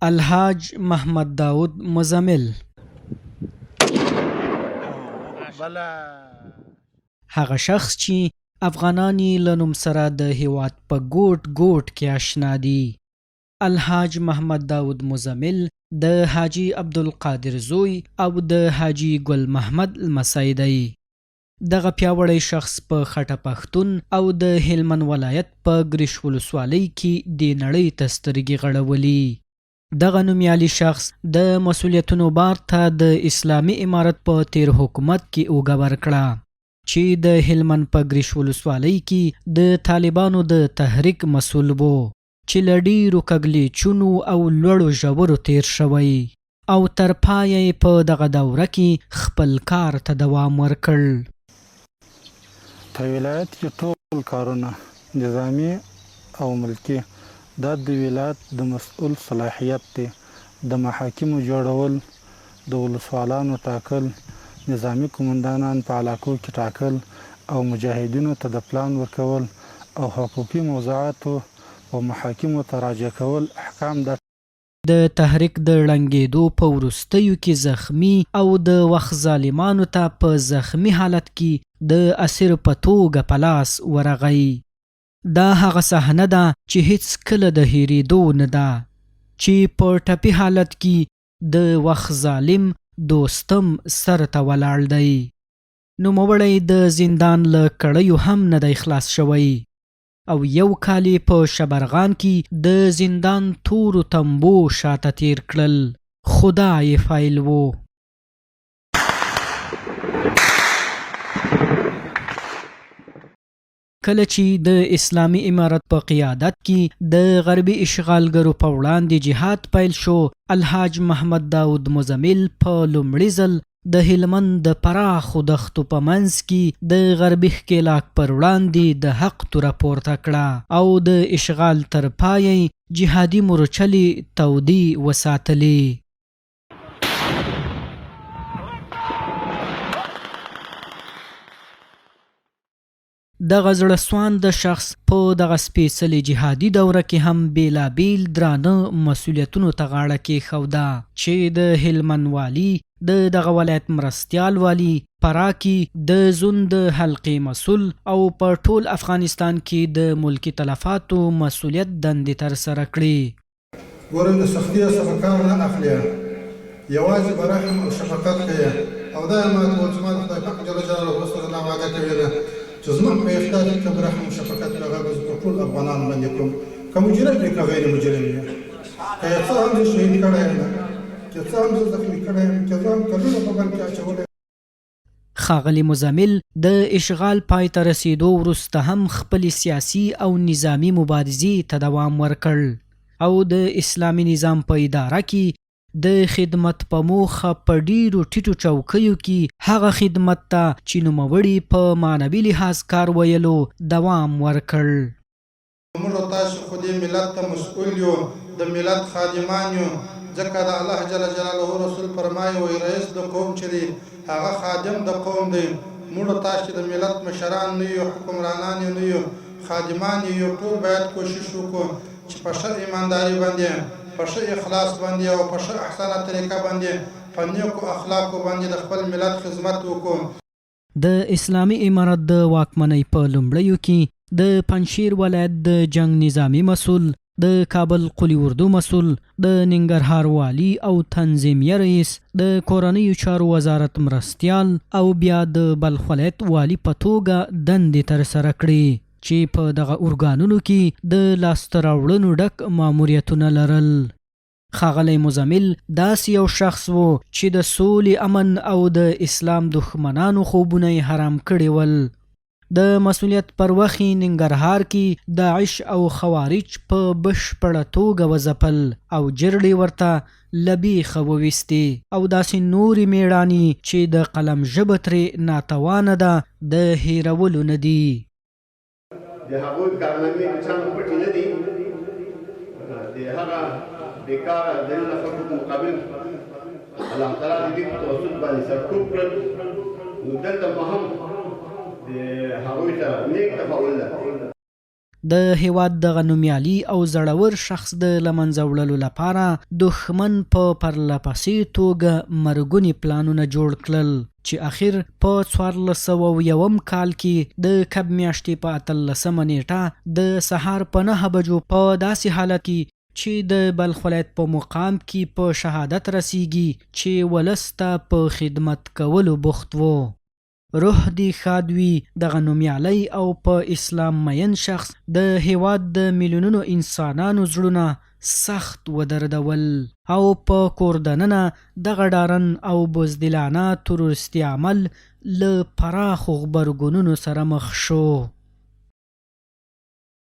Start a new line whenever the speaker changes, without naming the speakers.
الحاج محمد داود مزمل هغه شخص چې افغانان یې له نوم سره د هیواد په ګوټ ګوټ کې آشنا دي. الحاج محمد داود مزمل د حاجی عبدالقادر زوی او د حاجی ګل محمد لمسی دی. دغه پیاوړی شخص په خټه پښتون او د هلمند ولایت په ګریش ولسوالۍ کې د نړۍ ته سترګې غړولي. دغه نومیالي شخص د مسؤلیتونو بار ته د اسلامي امارت په تیر حکومت کې اوږه ورکړه چې د هلمند په ګریش ولسوالۍ کې د طالبانو د تحریک مسؤل وو چې له ډېرو کږلېچونو او لوړو ژورو تیر شوی او تر پایه په دغه دوره کې خپل کار ته دوام ورکړ.
په ولایت کې ټول کارونه نظامي او ملکي دا د ولایت د مسؤل صلاحیت دی. د محاکمو جوړول، د ولسوالانو ټاکل، نظامي قومندانان په علاقو کې ټاکل او مجاهدینو ته د پلان ورکول او حقوقي موضوعاتو او محاکمو ته راجع کول احکام ده.
د تحریک د ړنګېدو په وروستیو کې زخمی او د وخت ظالمانو ته په زخمی حالت کې د اسیر په توګه په لاس ورغی. دا هغه صحنه ده چې هیڅ کله د هېرېدو نه ده چې په ټپي حالت کې د وخت ظالم دوستم سر ته ولاړ دی. نوموړی د زندان له کړیو هم نه دی خلاص شوی او یو کال په شبرغان کې د زندان تورو تنبو شاته تیر کړل. خدای فایل وو. کله چې د اسلامي امارت په قیادت کې د غربي اشغالګرو په وړاندې جهاد پیل شو، الحاج محمد داود مزمل په لومړي ځل د هلمند د پراخو دښتو په منځ کې د غربي ښکېلاک پر وړاندې د حق توره پورته کړه او د اشغال تر پایه جهادي مورچلې تودې وساتلې. دغه زړه سواند شخص په دغه سپېڅلې جهادي دوره کې هم بېلابېل درانه مسؤلیتونو ته غاړه کېښوده چې د هلمند والي، د دغه ولایت مرستیال والي، فراه کې د زون د حلقې مسؤل او په ټول افغانستان کې د ملکي تلفاتو مسؤلیت دندې ترسره کړې.
ګورئ د سختیو څخه کار نه اخلي، یوازې به رحم او شفقت کوي او دا یې ماته وویل چې ما د خدای پاک جل جلاله سره دا وعده کړې ده چې زموږ په اختیار کې که رحم او شفقت هغه به په ټول افغانانو باندې کوم، که مجرم وي که غیر مجرم وي، که یې څه هم زه شهید کړی یم، که څه هم زه زخمي کړی یم، که زه هم کلونه په بند کې اچولی.
ښاغلي مزمل د اشغال پای ته رسېدو وروسته هم خپلې سیاسي او نظامي مبارزې ته دوام ورکړ او د اسلامي نظام په اداره کې د خدمت په موخه په ډیرو ټیټو چوکیو کې هغه خدمت ته چې نوموړي په معنوي لحاظ کار ویلو دوام ورکړ.
موږ تاسو خو دې ملت ته مسؤل یو، د ملت خادمان یو، ځکه د الله جل جلاله رسول فرمایي وایي رئیس د قوم چې دی هغه خادم د قوم دی. موږ تاسو د ملت مشران نه یو، حکمرانان نه یو، خادمان یو. ټول باید کوشش وکړو چې په ښه ایمانداري باندې، په ښه اخلاص باندې او په ښه احسانه طریقه باندې، په نیکو اخلاقو باندې د خپل ملت خدمت وکړو.
د اسلامي امارت د واکمنۍ په لومړیو کې د پنجشیر ولایت د جنگ نظامی مسؤل، د کابل قلی اردو مسؤل، د ننګرهار والی او تنظیمیه رئیس، د کورنیو چارو وزارت مرستیال او بیا د بلخ ولایت والی په توګه دندې ترسره کړې چې په دغه ارګانونو کې د لاسته راوړنو ډک ماموریتونه لرل. ښاغلی مزمل داسې یو شخص و چې د سولې، امن او د اسلام دښمنانو خوبونه یې حرام کړي ول. د مسؤلیت پر وخت ننګرهار کې داعش او خوارج په بشپړه توګه وځپل او جرړې ورته له بیخه وویستې او داسې نورې میړانې چې د قلم ژبه ترې ناتوانه ده د هیرولو نه دي.
د هغوی کارنامې د چا نه پټې نه دي، د هغه بیکاره دلیل خلکو په مقابل الله تعالی د دې په توسط باندې سرکوب کړل. نو دلته به هم د هغوی ته نیک تفاعل ده.
د هیواد د غنومیالي او زړور شخص د لمنځه وړلو لپاره دښمن په پرلپسې توګه مرګوني پلانونه جوړ کړل چې اخر په 1401 کال کې د کب میاشتې په 18 نیټه د سهار په 9 بجو په داسې حالت کې چې د بلخ ولایت په مقام کې په شهادت رسیږي چې ولس ته په خدمت کولو بوخت وو. روح دی ښاد وي دغه نومیالی او په اسلام مین شخص د هیواد د میلیونونو انسانانو زړونه سخت ودردول او په کور دننه دغه ډارن او بزدلانه تروریستي عمل له پراخو غبرګونونو سره مخ شو.